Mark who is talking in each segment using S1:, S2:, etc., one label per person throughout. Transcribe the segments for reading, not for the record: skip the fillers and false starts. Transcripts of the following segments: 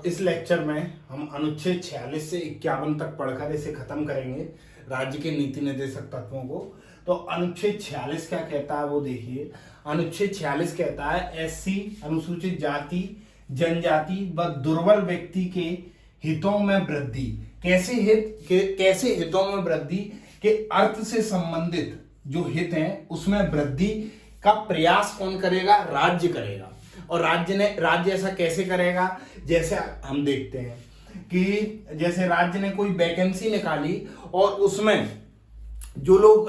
S1: इस लेक्चर में हम अनुच्छेद 46 से 51 तक पढ़कर इसे खत्म करेंगे, राज्य के नीति निर्देशक तत्वों को। तो अनुच्छेद 46 क्या कहता है वो देखिए। अनुच्छेद 46 कहता है एससी, अनुसूचित जाति जनजाति व दुर्बल व्यक्ति के हितों में वृद्धि। कैसे हितों में वृद्धि के अर्थ से संबंधित जो हित हैं उसमें वृद्धि का प्रयास कौन करेगा? राज्य करेगा। और राज्य ऐसा कैसे करेगा? जैसे हम देखते हैं कि जैसे राज्य ने कोई वैकेंसी निकाली और उसमें जो लोग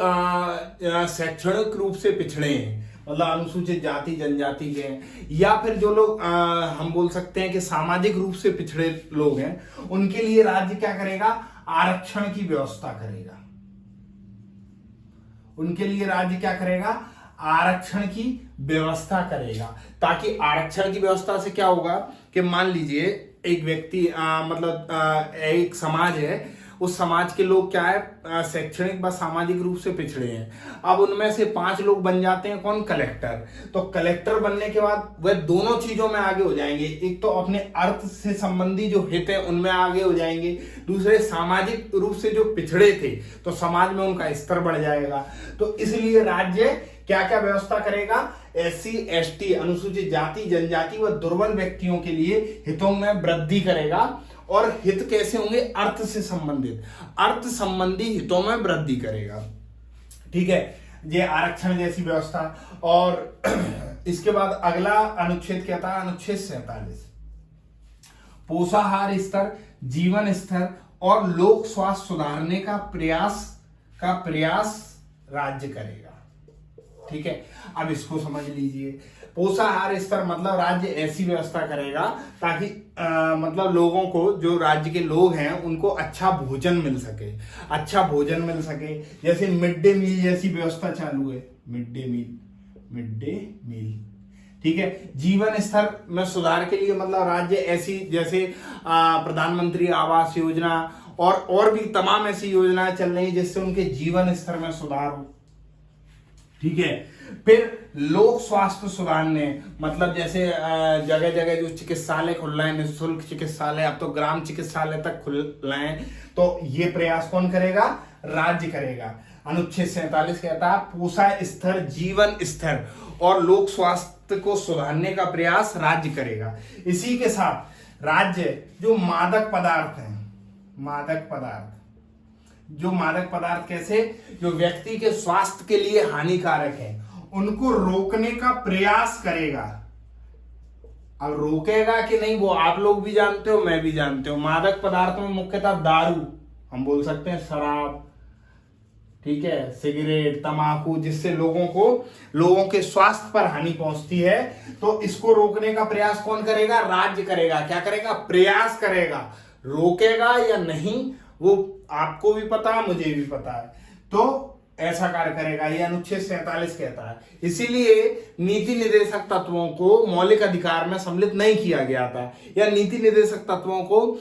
S1: शैक्षणिक रूप से पिछड़े हैं, मतलब अनुसूचित जाति जनजाति के हैं, या फिर जो लोग हम बोल सकते हैं कि सामाजिक रूप से पिछड़े लोग हैं, उनके लिए राज्य क्या करेगा? आरक्षण की व्यवस्था करेगा। उनके लिए राज्य क्या करेगा? आरक्षण की व्यवस्था करेगा। ताकि आरक्षण की व्यवस्था से क्या होगा कि मान लीजिए एक व्यक्ति एक समाज है, उस समाज के लोग क्या है? शैक्षणिक व सामाजिक रूप से पिछड़े हैं। अब उनमें से 5 लोग बन जाते हैं कौन? कलेक्टर। तो कलेक्टर बनने के बाद वह दोनों चीजों में आगे हो जाएंगे। एक तो अपने अर्थ से संबंधी जो हित है उनमें आगे हो जाएंगे, दूसरे सामाजिक रूप से जो पिछड़े थे तो समाज में उनका स्तर बढ़ जाएगा। तो इसलिए राज्य क्या क्या व्यवस्था करेगा? एससी एसटी, अनुसूचित जाति जनजाति व दुर्बल व्यक्तियों के लिए हितों में वृद्धि करेगा। और हित कैसे होंगे? अर्थ से संबंधित, अर्थ संबंधी हितों में वृद्धि करेगा। ठीक है, ये आरक्षण जैसी व्यवस्था। और इसके बाद अगला अनुच्छेद कहता है अनुच्छेद 47, पोषाहार स्तर, जीवन स्तर और लोक स्वास्थ्य सुधारने का प्रयास राज्य करेगा। ठीक है, अब इसको समझ लीजिए। पोषाहार स्तर मतलब राज्य ऐसी व्यवस्था करेगा ताकि लोगों को, जो राज्य के लोग हैं उनको अच्छा भोजन मिल सके, अच्छा भोजन मिल सके। जैसे मिड डे मील जैसी व्यवस्था चालू है, मिड डे मील। ठीक है, जीवन स्तर में सुधार के लिए मतलब राज्य ऐसी, जैसे प्रधानमंत्री आवास योजना और भी तमाम ऐसी योजनाएं चल रही है जिससे उनके जीवन स्तर में सुधार हो। ठीक है, फिर लोक स्वास्थ्य सुधारने, मतलब जैसे जगह जगह जो चिकित्सालय खुल रहे हैं, निःशुल्क चिकित्सालय, अब तो ग्राम चिकित्सालय तक खुल रहे हैं, तो ये प्रयास कौन करेगा? राज्य करेगा। अनुच्छेद 47 कहता है पोषण स्तर, जीवन स्तर और लोक स्वास्थ्य को सुधारने का प्रयास राज्य करेगा। इसी के साथ राज्य जो मादक पदार्थ हैं, मादक पदार्थ कैसे? जो व्यक्ति के स्वास्थ्य के लिए हानिकारक है, उनको रोकने का प्रयास करेगा। अब रोकेगा कि नहीं वो आप लोग भी जानते हो, मैं भी जानते हो। मादक पदार्थों में मुख्यतः दारू, हम बोल सकते हैं शराब, ठीक है, सिगरेट, तंबाकू, जिससे लोगों के स्वास्थ्य पर हानि पहुंचती है। तो इसको रोकने का प्रयास कौन करेगा? राज्य करेगा। क्या करेगा? प्रयास करेगा। रोकेगा या नहीं वो आपको भी पता है, मुझे भी पता है। तो ऐसा कार्य करेगा, ये अनुच्छेद 47 कहता है। इसीलिए नीति निर्देशक तत्वों को मौलिक अधिकार में सम्मिलित नहीं किया गया था, या नीति निर्देशक तत्वों को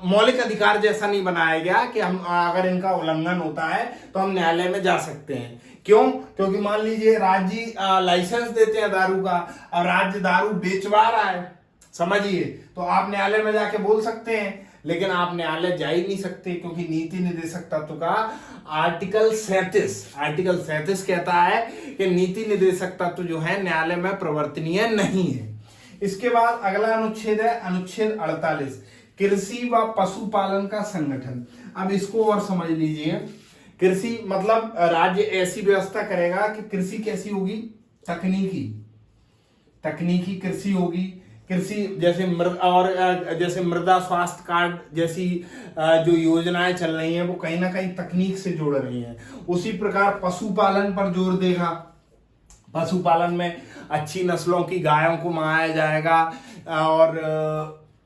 S1: मौलिक अधिकार जैसा नहीं बनाया गया कि हम अगर इनका उल्लंघन होता है तो हम न्यायालय में जा सकते हैं। क्यों? क्योंकि मान लीजिए राज्य लाइसेंस देते हैं दारू का, और राज्य दारू बेचवा रहा है, समझिए, तो आप न्यायालय में जाके बोल सकते हैं, लेकिन आप न्यायालय जा ही नहीं सकते क्योंकि नीति निर्देशक तत्व का आर्टिकल 37 कहता है कि नीति निर्देशक तत्व जो है न्यायालय में प्रवर्तनीय नहीं है। इसके बाद अगला अनुच्छेद है अनुच्छेद 48, कृषि व पशुपालन का संगठन। अब इसको और समझ लीजिए। कृषि मतलब राज्य ऐसी व्यवस्था करेगा कि कृषि कैसी होगी? तकनीकी कृषि होगी। कृषि जैसे मृदा स्वास्थ्य कार्ड जैसी जो योजनाएं चल रही हैं वो कहीं ना कहीं तकनीक से जोड़ रही हैं। उसी प्रकार पशुपालन पर जोर देगा। पशुपालन में अच्छी नस्लों की गायों को मंगाया जाएगा,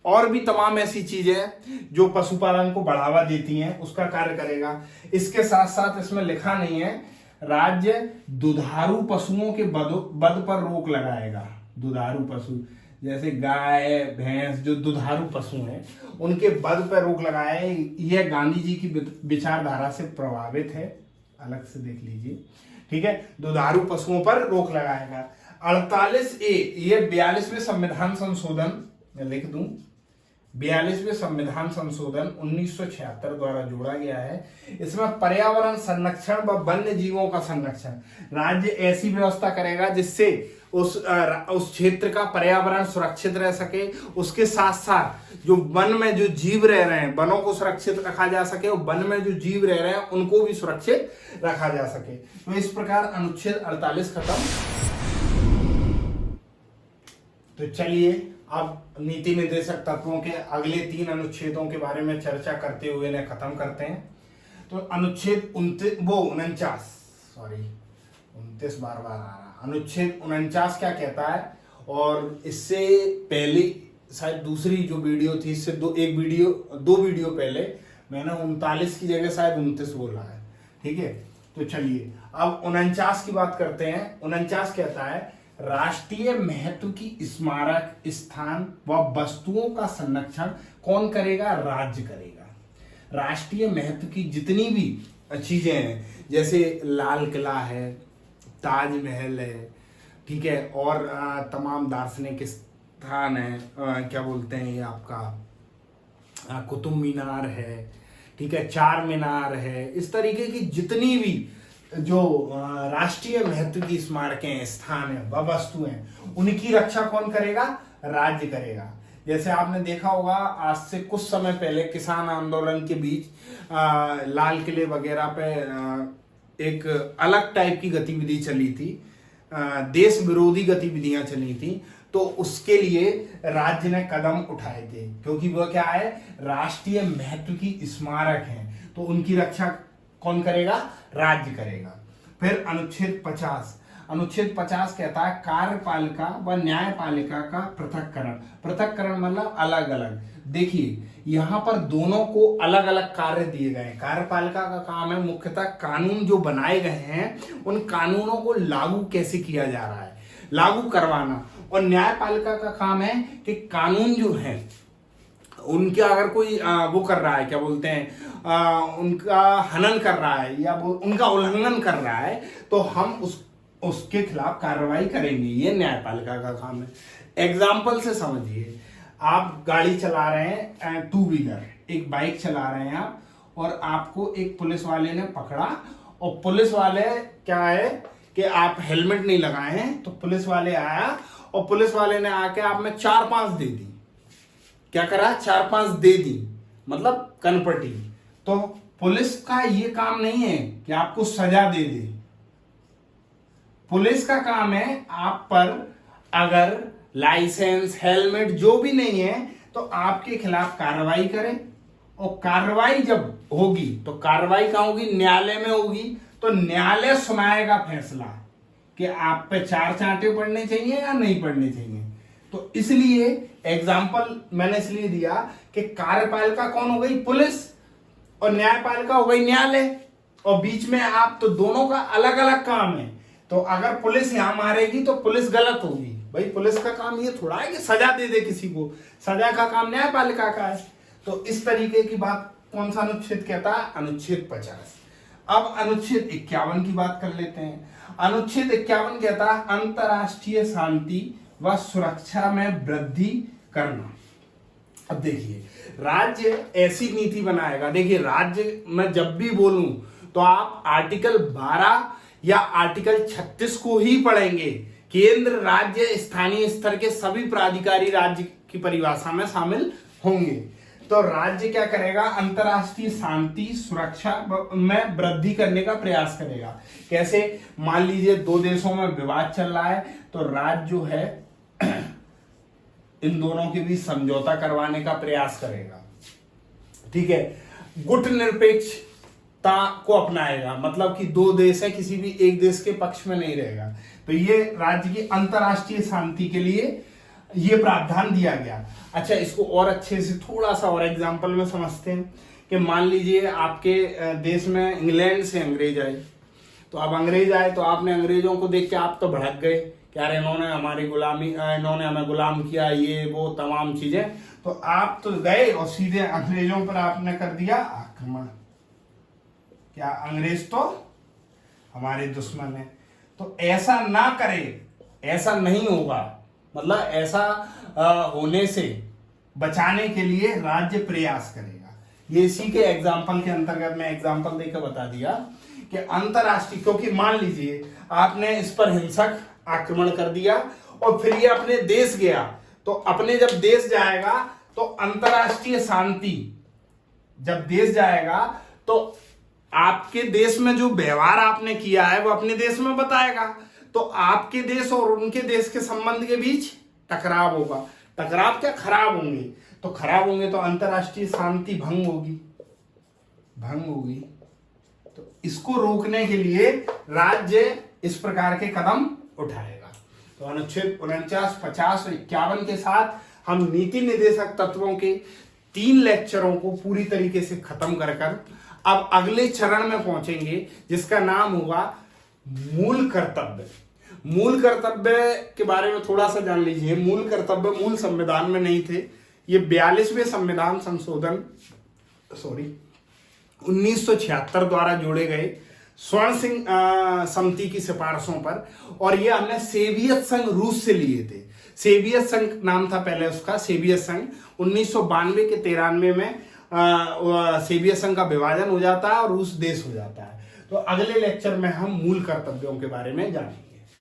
S1: और भी तमाम ऐसी चीजें जो पशुपालन को बढ़ावा देती हैं उसका कार्य करेगा। इसके साथ साथ इसमें लिखा नहीं है, राज्य दुधारू पशुओं के वध पर रोक लगाएगा। दुधारू पशु जैसे गाय भैंस जो दुधारू पशु हैं उनके वध पर रोक लगाए। यह गांधी जी की विचारधारा से प्रभावित है, अलग से देख लीजिए। ठीक है, दुधारू पशुओं पर रोक लगाएगा। 48A, ये 42वें संविधान संशोधन, मैं लिख दूं, 42वें संविधान संशोधन 1976 द्वारा जोड़ा गया है। इसमें पर्यावरण संरक्षण व वन्य जीवों का संरक्षण, राज्य ऐसी व्यवस्था करेगा जिससे उस क्षेत्र का पर्यावरण सुरक्षित रह सके, उसके साथ साथ जो वन में जो जीव रह रहे हैं, वनों को सुरक्षित रखा जा सके और वन में जो जीव रह रहे हैं उनको भी सुरक्षित रखा जा सके। तो इस प्रकार अनुच्छेद 48 खत्म। तो चलिए अब नीति निर्देशक तत्वों के अगले 3 अनुच्छेदों के बारे में चर्चा करते हुए इन्हें खत्म करते हैं। तो अनुच्छेद 49 बार बार आ रहा, अनुच्छेद 49 क्या कहता है, और इससे पहले शायद दूसरी जो वीडियो थी, इससे दो वीडियो पहले मैंने 39 की जगह शायद 29 बोला है। ठीक है, तो चलिए अब 49 की बात करते हैं। 49 कहता है राष्ट्रीय महत्व की स्मारक स्थान व वस्तुओं का संरक्षण कौन करेगा? राज्य करेगा। राष्ट्रीय महत्व की जितनी भी चीजें हैं, जैसे लाल किला है, ताजमहल है, ठीक है, और तमाम दार्शनिक स्थान है, क्या बोलते हैं ये आपका कुतुब मीनार है, ठीक है, चार मीनार है, इस तरीके की जितनी भी जो राष्ट्रीय महत्व की स्मारकें, स्थान है, व वस्तु हैं, उनकी रक्षा कौन करेगा? राज्य करेगा। जैसे आपने देखा होगा आज से कुछ समय पहले किसान आंदोलन के बीच लाल किले वगैरह पे एक अलग टाइप की गतिविधि चली थी, देश विरोधी गतिविधियां चली थी। तो उसके लिए राज्य ने कदम उठाए थे, क्योंकि वह क्या है, राष्ट्रीय महत्व की स्मारक हैं, तो उनकी रक्षा कौन करेगा? राज्य करेगा। फिर अनुच्छेद 50 कहता है कार्यपालिका व न्यायपालिका का पृथक्करण। पृथक्करण मतलब अलग अलग। देखिए यहां पर दोनों को अलग अलग कार्य दिए गए हैं। कार्यपालिका का काम है मुख्यतः कानून जो बनाए गए हैं उन कानूनों को लागू कैसे किया जा रहा है, लागू करवाना। और न्यायपालिका का काम है कि कानून जो है उनके अगर कोई वो कर रहा है, क्या बोलते हैं, उनका हनन कर रहा है या वो उनका उल्लंघन कर रहा है, तो हम उसके खिलाफ कार्रवाई करेंगे। ये न्यायपालिका का काम है। एग्जाम्पल से समझिए, आप गाड़ी चला रहे हैं, 2 व्हीलर, एक बाइक चला रहे हैं आप, और आपको एक पुलिस वाले ने पकड़ा, और पुलिस वाले क्या है कि आप हेलमेट नहीं लगाए हैं, तो पुलिस वाले आया और पुलिस वाले ने आके आप में 4-5 दे दी। क्या करा? 4-5 दे दी, मतलब कनपटी। तो पुलिस का ये काम नहीं है कि आपको सजा दे दे। पुलिस का काम है आप पर अगर लाइसेंस, हेलमेट जो भी नहीं है तो आपके खिलाफ कार्रवाई करें, और कार्रवाई जब होगी तो कार्रवाई कहां होगी? न्यायालय में होगी। तो न्यायालय सुनाएगा फैसला कि आप पे 4 चांटे पड़ने चाहिए या नहीं पड़ने चाहिए। तो इसलिए एग्जाम्पल मैंने इसलिए दिया कि कार्यपालिका कौन हो गई? पुलिस, और न्यायपालिका हो गई न्यायालय, और बीच में आप, तो दोनों का अलग अलग काम है। तो अगर पुलिस यहां मारेगी तो पुलिस गलत होगी। भाई पुलिस का काम ये थोड़ा है कि सजा दे दे किसी को, सजा का काम न्यायपालिका का है। तो इस तरीके की बात कौन सा अनुच्छेद कहता है? अनुच्छेद 50। अब अनुच्छेद 51 की बात कर लेते हैं। अनुच्छेद 51 कहता है अंतरराष्ट्रीय शांति व सुरक्षा में वृद्धि करना। अब देखिए राज्य ऐसी नीति बनाएगा, देखिए राज्य में जब भी बोलूं तो आप आर्टिकल 12 या आर्टिकल 36 को ही पढ़ेंगे। केंद्र, राज्य, स्थानीय स्तर के सभी प्राधिकारी राज्य की परिभाषा में शामिल होंगे। तो राज्य क्या करेगा? अंतरराष्ट्रीय शांति सुरक्षा में वृद्धि करने का प्रयास करेगा। कैसे? मान लीजिए 2 देशों में विवाद चल रहा है, तो राज्य जो है इन दोनों के बीच समझौता करवाने का प्रयास करेगा। ठीक है, गुट निरपेक्षता को अपनाएगा, मतलब कि 2 देश है, किसी भी एक देश के पक्ष में नहीं रहेगा। तो ये राज्य की अंतरराष्ट्रीय शांति के लिए ये प्रावधान दिया गया। अच्छा, इसको और अच्छे से थोड़ा सा और एग्जांपल में समझते हैं कि मान लीजिए आपके देश में इंग्लैंड से अंग्रेज आए, तो अब अंग्रेज आए तो आपने अंग्रेजों को देख के आप तो भड़क गए कि यार इन्होंने हमें गुलाम किया, ये वो तमाम चीजें। तो आप तो गए और सीधे अंग्रेजों पर आपने कर दिया आक्रमण। क्या? अंग्रेज तो हमारे दुश्मन है। तो ऐसा ना करे, ऐसा नहीं होगा। मतलब ऐसा होने से बचाने के लिए राज्य प्रयास करेगा। ये इसी के एग्जाम्पल के अंतर्गत मैं एग्जाम्पल देकर बता दिया कि अंतरराष्ट्रीय, क्योंकि मान लीजिए आपने इस पर हिंसक आक्रमण कर दिया और फिर ये अपने देश गया, तो अपने जब देश जाएगा तो अंतरराष्ट्रीय शांति, जब देश जाएगा तो आपके देश में जो व्यवहार आपने किया है वो अपने देश में बताएगा, तो आपके देश और उनके देश के संबंध के बीच टकराव होगा। टकराव क्या, खराब होंगे, तो खराब होंगे तो अंतरराष्ट्रीय शांति भंग होगी। तो इसको रोकने के लिए राज्य इस प्रकार के कदम उठाएगा। तो अनुच्छेद 49, 50 और 51 के साथ हम नीति निर्देशक तत्वों के 3 लेक्चरों को पूरी तरीके से खत्म कर अब अगले चरण में पहुंचेंगे, जिसका नाम होगा मूल कर्तव्य। मूल कर्तव्य के बारे में थोड़ा सा जान लीजिए। मूल कर्तव्य मूल संविधान में नहीं थे, ये 42वें संविधान संशोधन 1976 द्वारा जोड़े गए स्वर्ण सिंह समिति की सिफारिशों पर, और ये हमने सोवियत संघ रूस से लिए थे। सोवियत संघ नाम था पहले उसका, सोवियत संघ। 1992 के 93 में सोवियत संघ का विभाजन हो जाता है और रूस देश हो जाता है। तो अगले लेक्चर में हम मूल कर्तव्यों के बारे में जानेंगे।